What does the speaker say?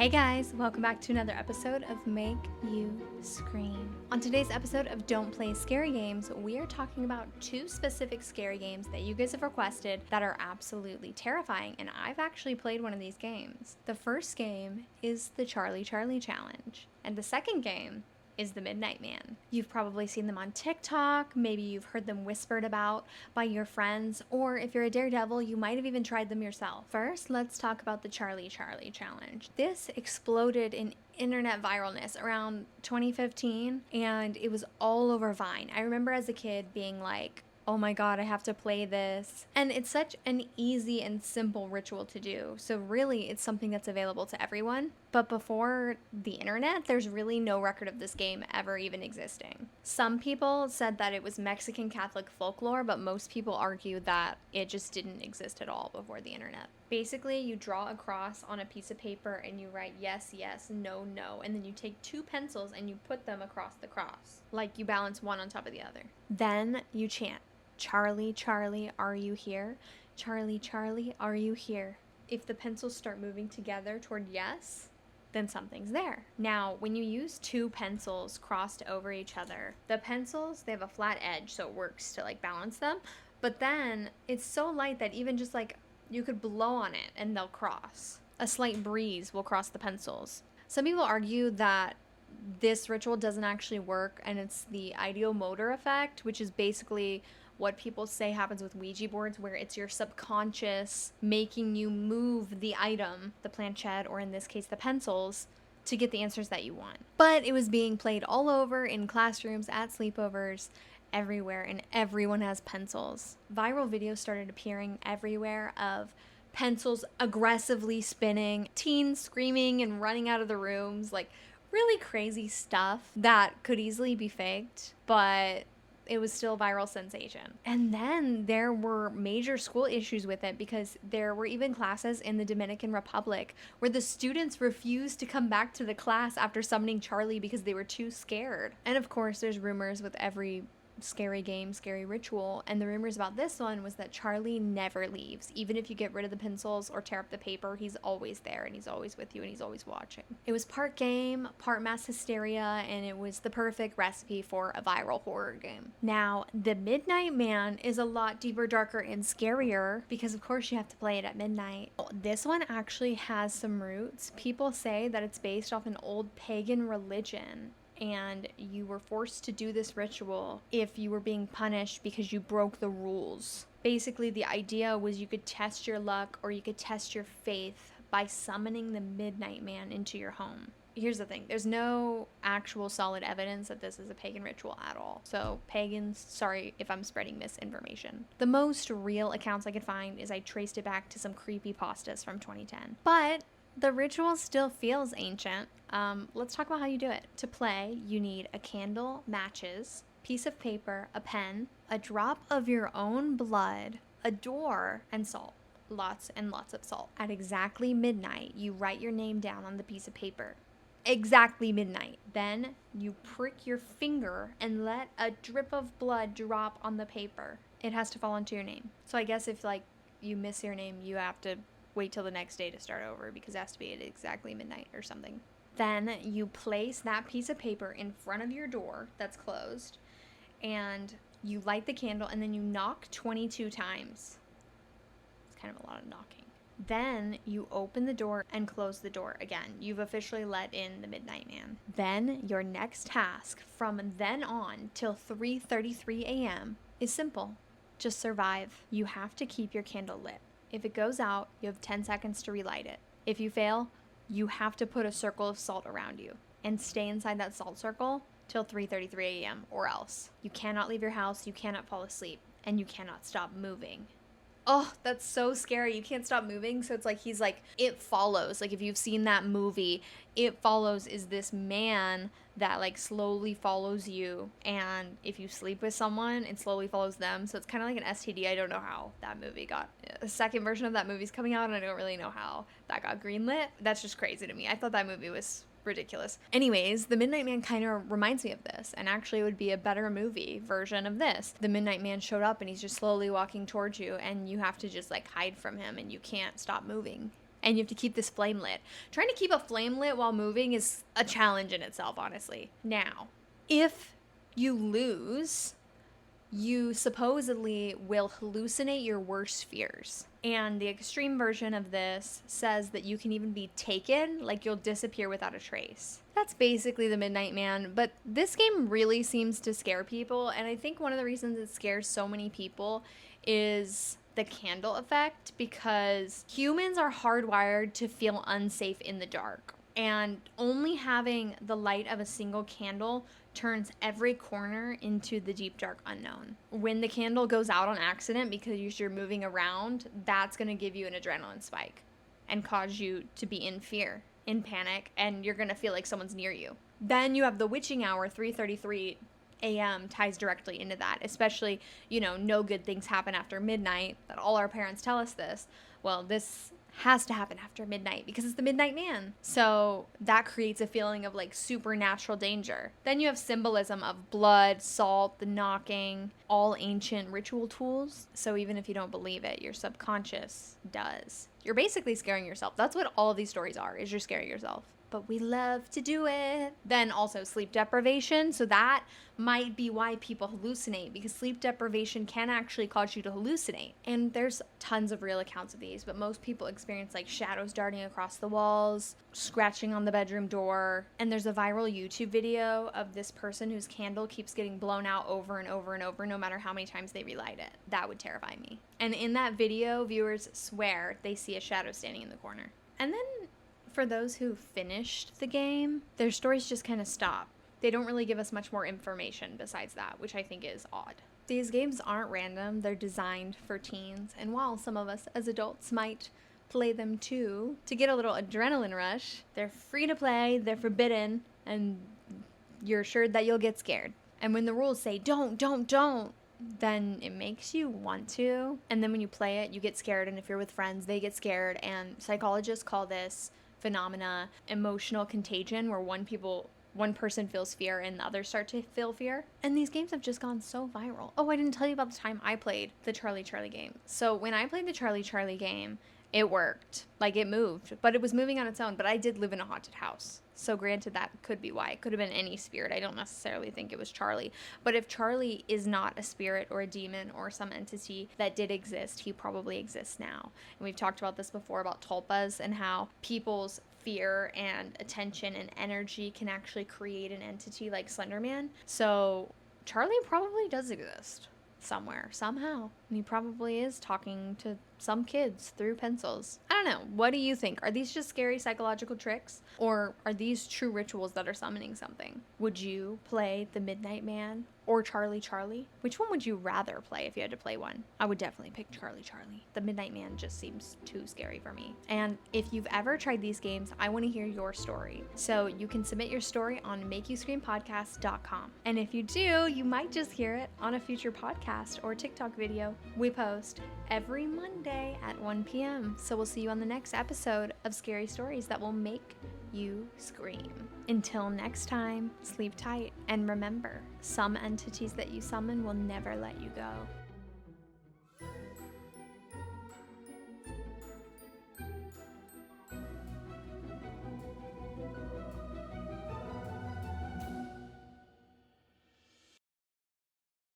Hey guys, welcome back to another episode of Make You Scream. On today's episode of Don't Play Scary Games, we are talking about two specific scary games that you guys have requested that are absolutely terrifying, and I've actually played one of these games. The first game is the Charlie Challenge, and the second game is the Midnight Man. You've probably seen them on TikTok, maybe you've heard them whispered about by your friends, or if you're a daredevil, you might have even tried them yourself. First, let's talk about the Charlie Challenge. This exploded in internet viralness around 2015, and it was all over Vine. I remember as a kid being like, oh my god, I have to play this. And it's such an easy and simple ritual to do. So really, it's something that's available to everyone. But before the internet, there's really no record of this game ever even existing. Some people said that it was Mexican Catholic folklore, but most people argue that it just didn't exist at all before the internet. Basically, you draw a cross on a piece of paper and you write yes, yes, no, no, and then you take two pencils and you put them across the cross, like you balance one on top of the other. Then you chant, Charlie, Charlie, are you here? Charlie, Charlie, are you here? If the pencils start moving together toward yes, then something's there. Now, when you use two pencils crossed over each other, the pencils, they have a flat edge, so it works to like balance them. But then it's so light that even just like you could blow on it and they'll cross. A slight breeze will cross the pencils. Some people argue that this ritual doesn't actually work and it's the ideomotor effect, which is basically what people say happens with Ouija boards, where it's your subconscious making you move the item, the planchette, or in this case, the pencils, to get the answers that you want. But it was being played all over in classrooms, at sleepovers, everywhere, and everyone has pencils. Viral videos started appearing everywhere of pencils aggressively spinning, teens screaming and running out of the rooms, like really crazy stuff that could easily be faked, but it was still a viral sensation. And then there were major school issues with it because there were even classes in the Dominican Republic where the students refused to come back to the class after summoning Charlie because they were too scared. And of course, there's rumors with every scary game, scary ritual, and the rumors about this one was that Charlie never leaves. Even if you get rid of the pencils or tear up the paper, he's always there and he's always with you and he's always watching. It was part game, part mass hysteria, and it was the perfect recipe for a viral horror game. Now, the Midnight Man is a lot deeper, darker, and scarier because of course you have to play it at midnight. This one actually has some roots. People say that it's based off an old pagan religion, and you were forced to do this ritual if you were being punished because you broke the rules. Basically, the idea was you could test your luck or you could test your faith by summoning the Midnight Man into your home. Here's the thing, there's no actual solid evidence that this is a pagan ritual at all. So pagans, sorry if I'm spreading misinformation. The most real accounts I could find is I traced it back to some creepypastas from 2010. But the ritual still feels ancient. Let's talk about how you do it. To play, you need a candle, matches, piece of paper, a pen, a drop of your own blood, a door, and salt. Lots and lots of salt. At exactly midnight, you write your name down on the piece of paper. Exactly midnight. Then you prick your finger and let a drip of blood drop on the paper. It has to fall onto your name. So I guess if like you miss your name, you have to wait till the next day to start over because it has to be at exactly midnight or something. Then you place that piece of paper in front of your door that's closed and you light the candle and then you knock 22 times. It's kind of a lot of knocking. Then you open the door and close the door again. You've officially let in the Midnight Man. Then your next task from then on till 3:33 a.m. is simple. Just survive. You have to keep your candle lit. If it goes out, you have 10 seconds to relight it. If you fail, you have to put a circle of salt around you and stay inside that salt circle till 3:33 a.m. or else. You cannot leave your house, you cannot fall asleep, and you cannot stop moving. Oh, that's so scary. You can't stop moving. So it's like he's like, It Follows. Like if you've seen that movie, It Follows is this man that like slowly follows you. And if you sleep with someone, it slowly follows them. So it's kind of like an STD. I don't know how that movie got. A second version of that movie's coming out and I don't really know how that got greenlit. That's just crazy to me. I thought that movie was ridiculous. Anyways, the Midnight Man kind of reminds me of this, and actually it would be a better movie version of this. The Midnight Man showed up and he's just slowly walking towards you and you have to just like hide from him and you can't stop moving. and you have to keep this flame lit. Trying to keep a flame lit while moving is a challenge in itself, honestly. Now, if you lose, you supposedly will hallucinate your worst fears. And the extreme version of this says that you can even be taken, like you'll disappear without a trace. That's basically the Midnight Man, but this game really seems to scare people, and I think one of the reasons it scares so many people is the candle effect, because humans are hardwired to feel unsafe in the dark. And only having the light of a single candle turns every corner into the deep dark unknown. When the candle goes out on accident because you're moving around, that's going to give you an adrenaline spike and cause you to be in fear, in panic, and you're going to feel like someone's near you. Then you have the witching hour, 3:33 a.m. ties directly into that, especially, no good things happen after midnight, that all our parents tell us this. Well, this has to happen after midnight because it's the Midnight Man. So that creates a feeling of like supernatural danger. Then you have symbolism of blood, salt, the knocking, all ancient ritual tools. So even if you don't believe it, your subconscious does. You're basically scaring yourself. That's what all of these stories are, is you're scaring yourself. But we love to do it. Then also sleep deprivation. So that might be why people hallucinate, because sleep deprivation can actually cause you to hallucinate. And there's tons of real accounts of these, but most people experience like shadows darting across the walls, scratching on the bedroom door. And there's a viral YouTube video of this person whose candle keeps getting blown out over and over and over, no matter how many times they relight it. That would terrify me. And in that video, viewers swear they see a shadow standing in the corner. And then for those who finished the game, their stories just kind of stop. They don't really give us much more information besides that, which I think is odd. These games aren't random. They're designed for teens, and while some of us as adults might play them too to get a little adrenaline rush, they're free to play, they're forbidden, and you're assured that you'll get scared. And when the rules say don't, then it makes you want to. And then when you play it, you get scared, and if you're with friends, they get scared. And psychologists call this phenomena emotional contagion, where one person feels fear and the others start to feel fear. And these games have just gone so viral. Oh, I didn't tell you about the time I played the Charlie game. So when I played the Charlie game, it worked. Like, it moved, but it was moving on its own. But I did live in a haunted house. So granted, that could be why. It could have been any spirit. I don't necessarily think it was Charlie. But if Charlie is not a spirit or a demon or some entity that did exist, he probably exists now. And we've talked about this before, about tulpas, and how people's fear and attention and energy can actually create an entity like Slenderman. So Charlie probably does exist somewhere, somehow. And he probably is talking to some kids through pencils. I don't know. What do you think? Are these just scary psychological tricks? Or are these true rituals that are summoning something? Would you play the Midnight Man or Charlie? Which one would you rather play if you had to play one? I would definitely pick Charlie. The Midnight Man just seems too scary for me. And if you've ever tried these games, I want to hear your story. So you can submit your story on makeyouscreampodcast.com. And if you do, you might just hear it on a future podcast or TikTok video. We post every Monday at 1 p.m. So we'll see you on the next episode of Scary Stories that will make you scream. Until next time, sleep tight, and remember, some entities that you summon will never let you go.